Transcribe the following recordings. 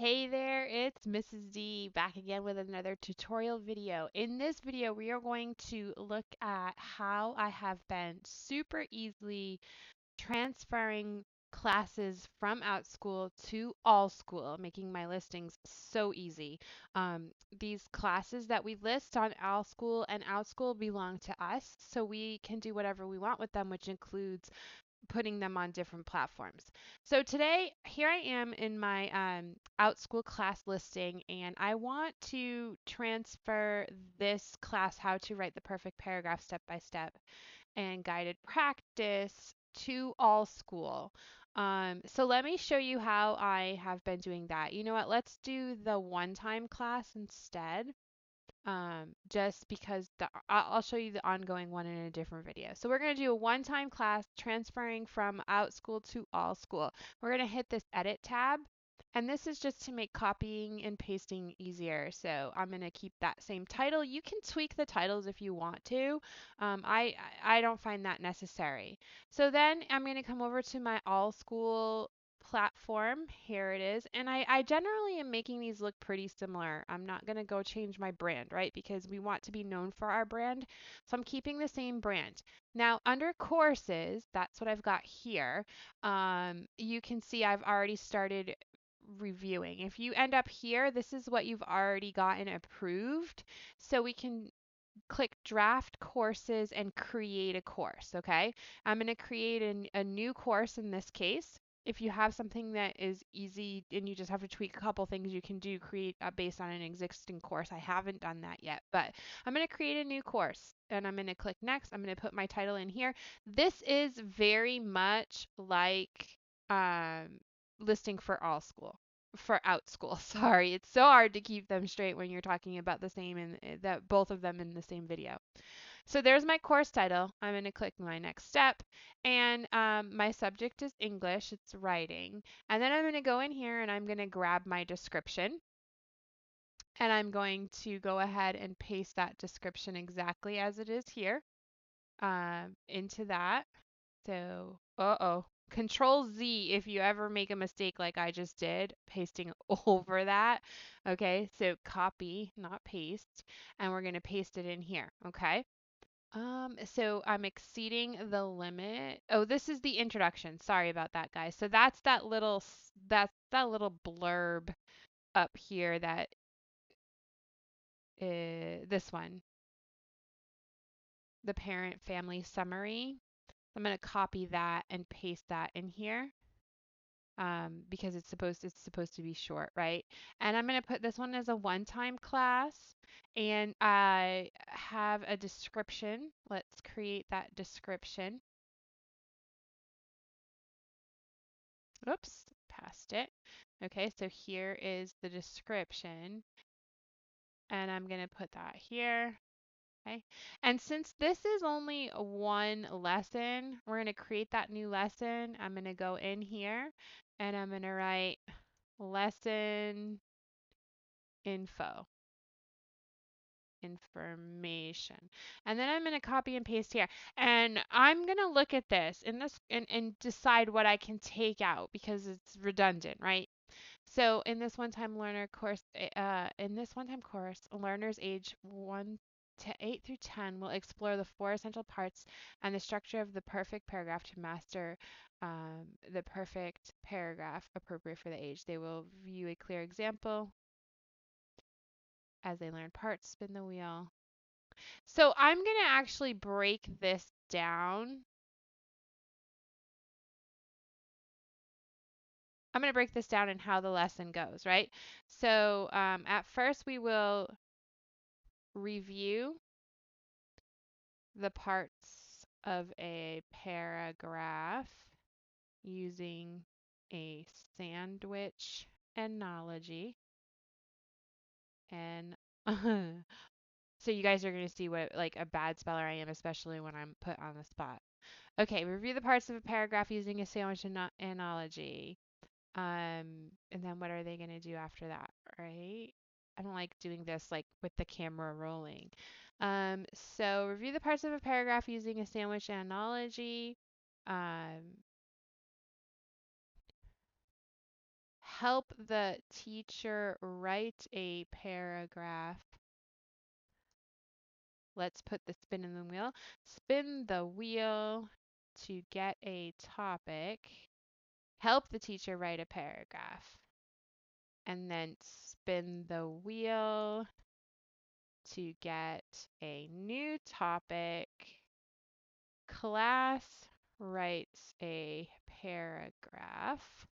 Hey there, it's Mrs. D back again with another tutorial video. In this video, we are going to look at how I have been super easily transferring classes from Outschool to Allschool, making my listings so easy. These classes that we list on Allschool and Outschool belong to us, so we can do whatever we want with them, which includes putting them on different platforms. So today, here I am in my Outschool class listing, and I want to transfer this class, How to Write the Perfect Paragraph Step by Step and Guided Practice, to Allschool. So let me show you how I have been doing that. You know what? Let's do the one-time class instead, just because I'll show you the ongoing one in a different video. So we're going to do a one-time class transferring from Outschool to Allschool. We're going to hit this Edit tab, and this is just to make copying and pasting easier. So I'm going to keep that same title. You can tweak the titles if you want to. I don't find that necessary. So then I'm going to come over to my Allschool platform. Here it is. And I generally am making these look pretty similar. I'm not going to go change my brand, right? Because we want to be known for our brand. So I'm keeping the same brand. Now, under courses, that's what I've got here. You can see I've already started reviewing. If you end up here, this is what you've already gotten approved. So we can click draft courses and create a course, okay? I'm going to create a new course in this case. If you have something that is easy and you just have to tweak a couple things, you can do create based on an existing course. I haven't done that yet, but I'm going to create a new course and I'm going to click next. I'm going to put my title in here. This is very much like um, listing for Allschool. For Outschool. Sorry, it's so hard to keep them straight when you're talking about the same and that both of them in the same video. So there's my course title. I'm going to click my next step, and my subject is English. It's writing, and then I'm going to go in here and I'm going to grab my description, and I'm going to go ahead and paste that description exactly as it is here into that. So, Control Z if you ever make a mistake like I just did, pasting over that. Okay, so copy, not paste, and we're going to paste it in here. Okay. So I'm exceeding the limit. Oh, this is the introduction. Sorry about that, guys. So that's that little blurb up here that this one, the parent family summary. I'm going to copy that and paste that in here. Because it's supposed to be short, right? And I'm going to put this one as a one-time class, and I have a description. Let's create that description. Oops, past it. Okay, so here is the description, and I'm going to put that here. Okay. And since this is only one lesson, we're going to create that new lesson. I'm going to go in here and I'm going to write lesson info, information. And then I'm going to copy and paste here. And I'm going to look at this and decide what I can take out because it's redundant, right? So in this one-time course, learners age 1 to 8 through 10 will explore the four essential parts and the structure of the perfect paragraph to master the perfect paragraph appropriate for the age. They will view a clear example as they learn parts, spin the wheel. So I'm going to actually break this down. I'm going to break this down in how the lesson goes, right? So at first we will review the parts of a paragraph using a sandwich analogy. And so you guys are going to see what like a bad speller I am, especially when I'm put on the spot. Okay, review the parts of a paragraph using a sandwich analogy. And then what are they going to do after that, right? I don't like doing this like with the camera rolling. So review the parts of a paragraph using a sandwich analogy. Um, help the teacher write a paragraph. Let's put the spin in the wheel. Spin the wheel to get a topic. Help the teacher write a paragraph. And then spin the wheel to get a new topic. Class writes a paragraph.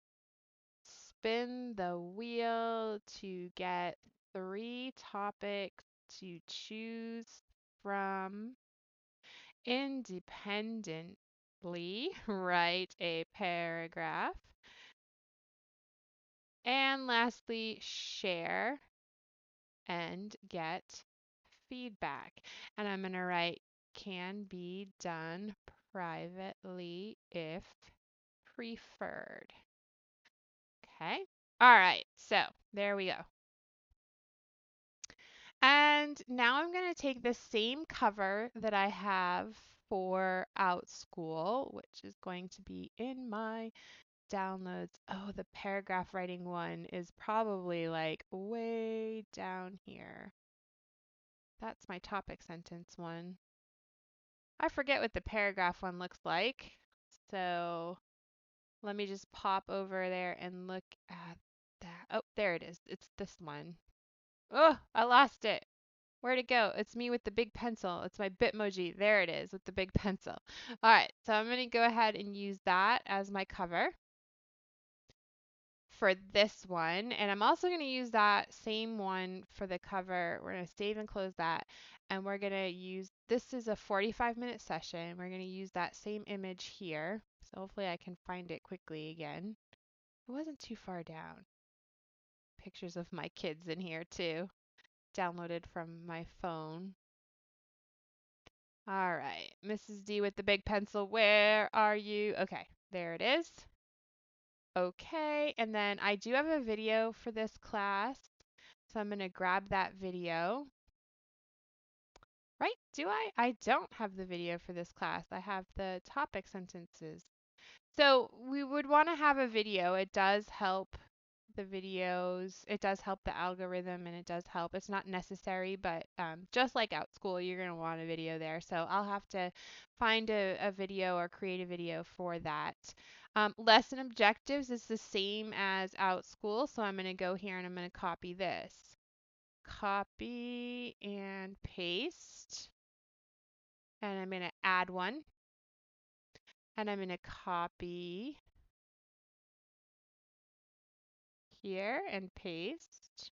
Spin the wheel to get 3 topics to choose from. Independently write a paragraph. And lastly, share and get feedback. And I'm going to write can be done privately if preferred. Okay. All right. So there we go. And now I'm going to take the same cover that I have for Outschool, which is going to be in my downloads. Oh, the paragraph writing one is probably like way down here. That's my topic sentence one. I forget what the paragraph one looks like. So let me just pop over there and look at that. Oh, there it is. It's this one. Oh, I lost it. Where'd it go? It's me with the big pencil. It's my Bitmoji. There it is with the big pencil. All right, so I'm going to go ahead and use that as my cover for this one. And I'm also going to use that same one for the cover. We're going to save and close that. And we're going to use, this is a 45-minute session. We're going to use that same image here. So hopefully I can find it quickly again. It wasn't too far down. Pictures of my kids in here too, downloaded from my phone. All right, Mrs. D with the big pencil, where are you? Okay, there it is. Okay, and then I do have a video for this class, so I'm going to grab that video. Right, do I? I don't have the video for this class. I have the topic sentences. So we would want to have a video. It does help the videos. It does help the algorithm and it does help. It's not necessary, but just like Outschool, you're going to want a video there. So I'll have to find a video or create a video for that. Lesson objectives is the same as Outschool. So I'm going to go here and I'm going to copy this. Copy and paste. And I'm going to add one. And I'm going to copy here and paste.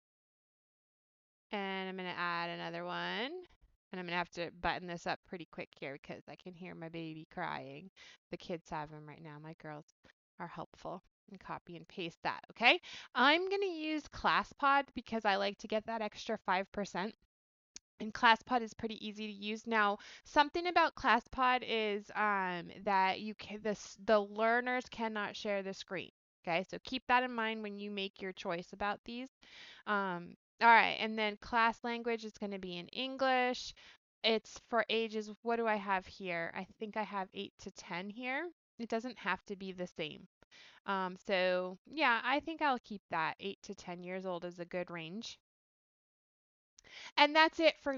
And I'm going to add another one. And I'm going to have to button this up pretty quick here because I can hear my baby crying. The kids have him right now. My girls are helpful. And copy and paste that, okay? I'm going to use ClassPod because I like to get that extra 5%. And ClassPod is pretty easy to use. Now, something about ClassPod is that the learners cannot share the screen. Okay, so keep that in mind when you make your choice about these. All right, and then class language is going to be in English. It's for ages, what do I have here? I think I have 8 to 10 here. It doesn't have to be the same. So yeah, I think I'll keep that. 8 to 10 years old is a good range. And that's it for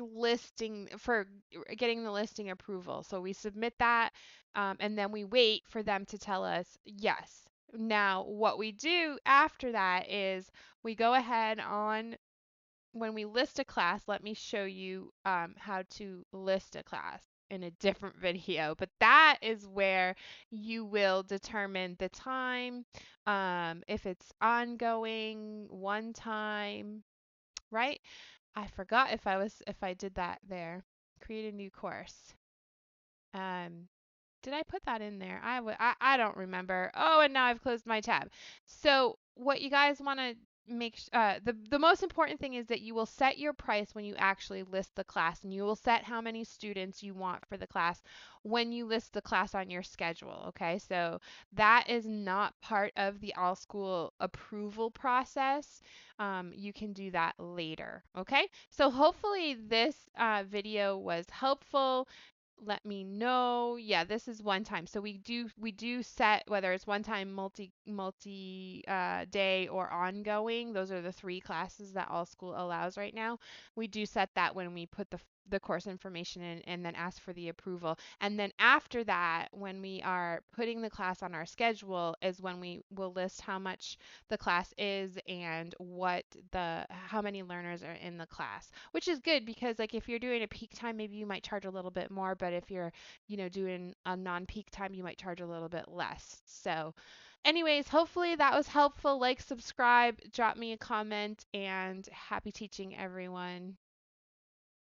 getting the listing approval. So we submit that, and then we wait for them to tell us yes. Now, what we do after that is we go ahead on when we list a class. Let me show you how to list a class in a different video, but that is where you will determine the time, if it's ongoing, one time, right? I forgot if I did that there. Create a new course. Um, did I put that in there? I don't remember. Oh, and now I've closed my tab. So what you guys want to the most important thing is that you will set your price when you actually list the class, and you will set how many students you want for the class when you list the class on your schedule. Okay, so that is not part of the Allschool approval process. You can do that later. Okay, so hopefully this video was helpful. let me know. Yeah, this is one time. So we do set whether it's one time, multi day or ongoing. Those are the three classes that Allschool allows right now. We do set that when we put the course information in and then ask for the approval. And then after that, when we are putting the class on our schedule is when we will list how much the class is and how many learners are in the class, which is good because like if you're doing a peak time, maybe you might charge a little bit more, but if you're, doing a non-peak time, you might charge a little bit less. So anyways, hopefully that was helpful. Like, subscribe, drop me a comment, and happy teaching, everyone.